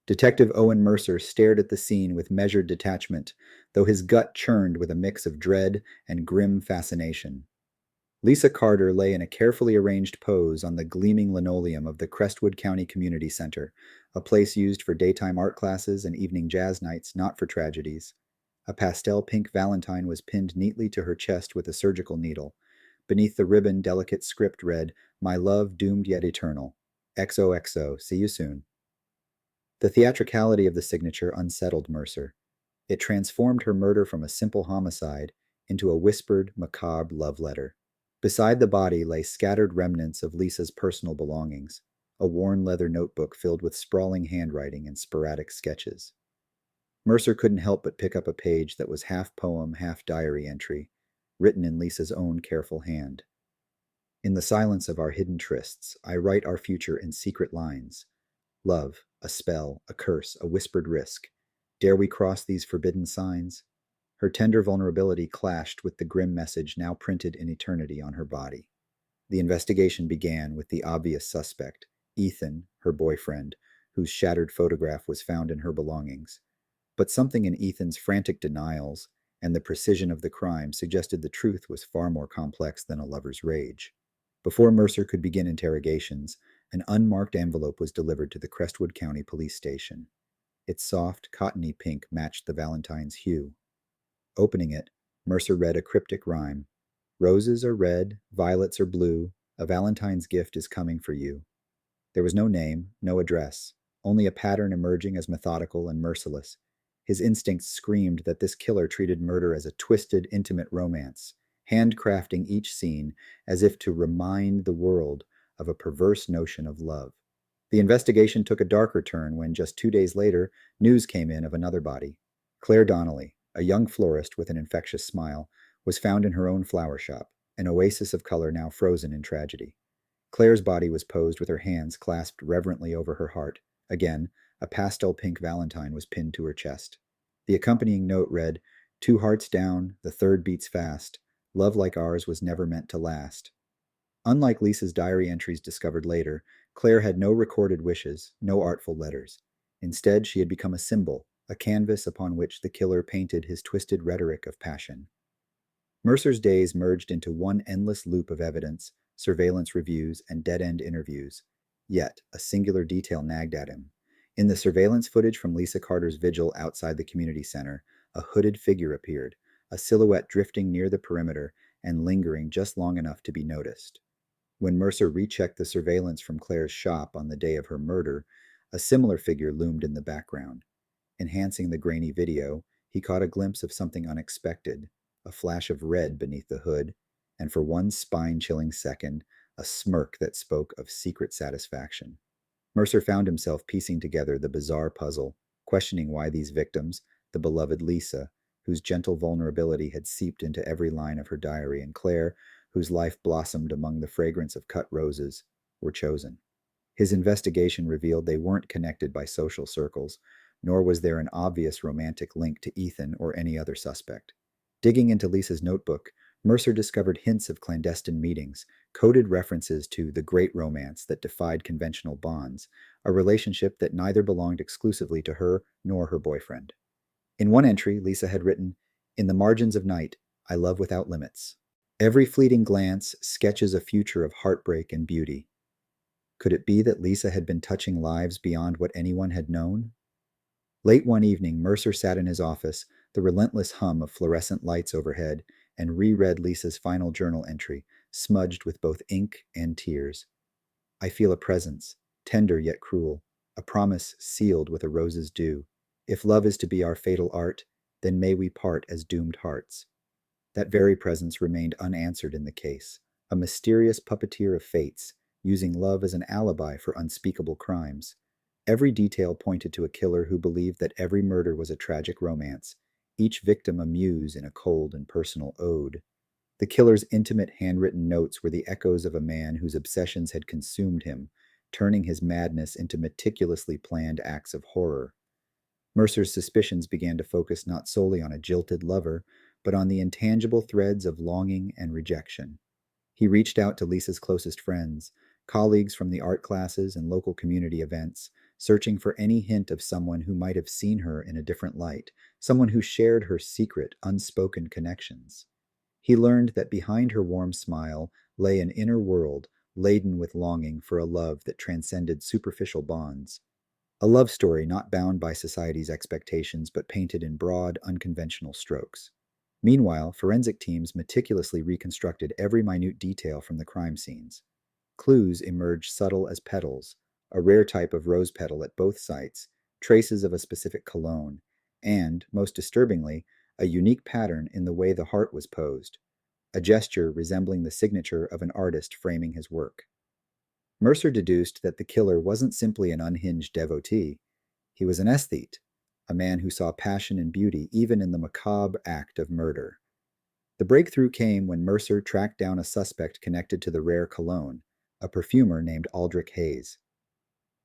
Detective Owen Mercer stared at the scene with measured detachment, though his gut churned with a mix of dread and grim fascination. Lisa Carter lay in a carefully arranged pose on the gleaming linoleum of the Crestwood County Community Center, a place used for daytime art classes and evening jazz nights, not for tragedies. A pastel pink Valentine was pinned neatly to her chest with a surgical needle. Beneath the ribbon, delicate script read, "My love doomed yet eternal. XOXO, see you soon." The theatricality of the signature unsettled Mercer. It transformed her murder from a simple homicide into a whispered, macabre love letter. Beside the body lay scattered remnants of Lisa's personal belongings, a worn leather notebook filled with sprawling handwriting and sporadic sketches. Mercer couldn't help but pick up a page that was half poem, half diary entry, written in Lisa's own careful hand. "In the silence of our hidden trysts, I write our future in secret lines. Love, a spell, a curse, a whispered risk. Dare we cross these forbidden signs?" Her tender vulnerability clashed with the grim message now printed in eternity on her body. The investigation began with the obvious suspect, Ethan, her boyfriend, whose shattered photograph was found in her belongings. But something in Ethan's frantic denials and the precision of the crime suggested the truth was far more complex than a lover's rage. Before Mercer could begin interrogations, an unmarked envelope was delivered to the Crestwood County Police Station. Its soft, cottony pink matched the Valentine's hue. Opening it, Mercer read a cryptic rhyme. "Roses are red, violets are blue, a Valentine's gift is coming for you." There was no name, no address, only a pattern emerging as methodical and merciless. His instincts screamed that this killer treated murder as a twisted, intimate romance, handcrafting each scene as if to remind the world of a perverse notion of love. The investigation took a darker turn when, just 2 days later, news came in of another body. Claire Donnelly, a young florist with an infectious smile, was found in her own flower shop, an oasis of color now frozen in tragedy. Claire's body was posed with her hands clasped reverently over her heart. Again, a pastel pink Valentine was pinned to her chest. The accompanying note read, "Two hearts down, the third beats fast. Love like ours was never meant to last." Unlike Lisa's diary entries discovered later, Claire had no recorded wishes, no artful letters. Instead, she had become a symbol, a canvas upon which the killer painted his twisted rhetoric of passion. Mercer's days merged into one endless loop of evidence, surveillance reviews, and dead-end interviews. Yet, a singular detail nagged at him. In the surveillance footage from Lisa Carter's vigil outside the community center, a hooded figure appeared, a silhouette drifting near the perimeter and lingering just long enough to be noticed. When Mercer rechecked the surveillance from Claire's shop on the day of her murder, a similar figure loomed in the background. Enhancing the grainy video, he caught a glimpse of something unexpected, a flash of red beneath the hood, and for one spine-chilling second, a smirk that spoke of secret satisfaction. Mercer found himself piecing together the bizarre puzzle, questioning why these victims, the beloved Lisa, whose gentle vulnerability had seeped into every line of her diary, and Claire, whose life blossomed among the fragrance of cut roses, were chosen. His investigation revealed they weren't connected by social circles, nor was there an obvious romantic link to Ethan or any other suspect. Digging into Lisa's notebook, Mercer discovered hints of clandestine meetings, coded references to the great romance that defied conventional bonds, a relationship that neither belonged exclusively to her nor her boyfriend. In one entry, Lisa had written, "In the margins of night, I love without limits. Every fleeting glance sketches a future of heartbreak and beauty." Could it be that Lisa had been touching lives beyond what anyone had known? Late one evening, Mercer sat in his office, the relentless hum of fluorescent lights overhead, and reread Lisa's final journal entry, smudged with both ink and tears. "I feel a presence, tender yet cruel, a promise sealed with a rose's dew. If love is to be our fatal art, then may we part as doomed hearts." That very presence remained unanswered in the case, a mysterious puppeteer of fates, using love as an alibi for unspeakable crimes. Every detail pointed to a killer who believed that every murder was a tragic romance, each victim a muse in a cold and personal ode. The killer's intimate handwritten notes were the echoes of a man whose obsessions had consumed him, turning his madness into meticulously planned acts of horror. Mercer's suspicions began to focus not solely on a jilted lover, but on the intangible threads of longing and rejection. He reached out to Lisa's closest friends, colleagues from the art classes and local community events, searching for any hint of someone who might have seen her in a different light, someone who shared her secret, unspoken connections. He learned that behind her warm smile lay an inner world laden with longing for a love that transcended superficial bonds. A love story not bound by society's expectations but painted in broad, unconventional strokes. Meanwhile, forensic teams meticulously reconstructed every minute detail from the crime scenes. Clues emerged subtle as petals, a rare type of rose petal at both sites, traces of a specific cologne, and, most disturbingly, a unique pattern in the way the heart was posed, a gesture resembling the signature of an artist framing his work. Mercer deduced that the killer wasn't simply an unhinged devotee. He was an aesthete, a man who saw passion and beauty even in the macabre act of murder. The breakthrough came when Mercer tracked down a suspect connected to the rare cologne, a perfumer named Aldrich Hayes.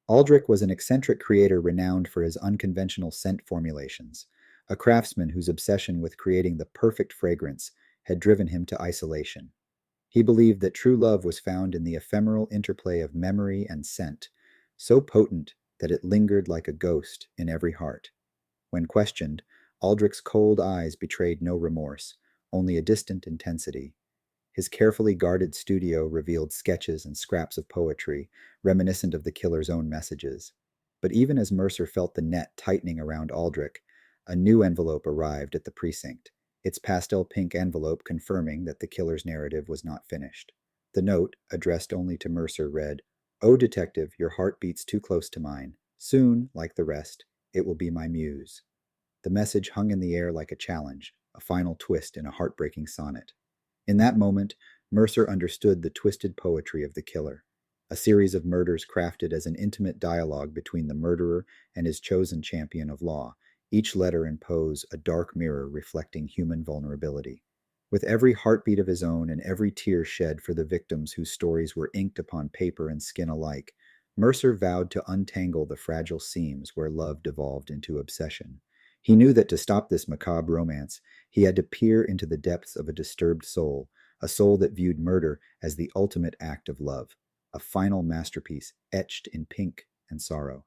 Aldrich was an eccentric creator renowned for his unconventional scent formulations, a craftsman whose obsession with creating the perfect fragrance had driven him to isolation. He believed that true love was found in the ephemeral interplay of memory and scent, so potent that it lingered like a ghost in every heart. When questioned, Aldrich's cold eyes betrayed no remorse, only a distant intensity. His carefully guarded studio revealed sketches and scraps of poetry, reminiscent of the killer's own messages. But even as Mercer felt the net tightening around Aldrich, a new envelope arrived at the precinct, its pastel pink envelope confirming that the killer's narrative was not finished. The note, addressed only to Mercer, read, "Oh, detective, your heart beats too close to mine. Soon, like the rest, it will be my muse." The message hung in the air like a challenge, a final twist in a heartbreaking sonnet. In that moment, Mercer understood the twisted poetry of the killer, a series of murders crafted as an intimate dialogue between the murderer and his chosen champion of law, each letter and pose a dark mirror reflecting human vulnerability. With every heartbeat of his own and every tear shed for the victims whose stories were inked upon paper and skin alike, Mercer vowed to untangle the fragile seams where love devolved into obsession. He knew that to stop this macabre romance, he had to peer into the depths of a disturbed soul, a soul that viewed murder as the ultimate act of love, a final masterpiece etched in pink and sorrow.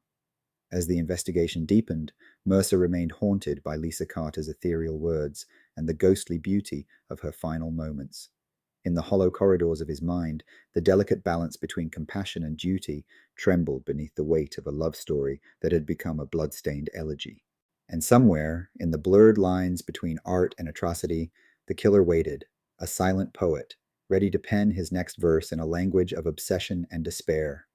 As the investigation deepened, Mercer remained haunted by Lisa Carter's ethereal words and the ghostly beauty of her final moments. In the hollow corridors of his mind, the delicate balance between compassion and duty trembled beneath the weight of a love story that had become a blood-stained elegy. And somewhere, in the blurred lines between art and atrocity, the killer waited, a silent poet, ready to pen his next verse in a language of obsession and despair.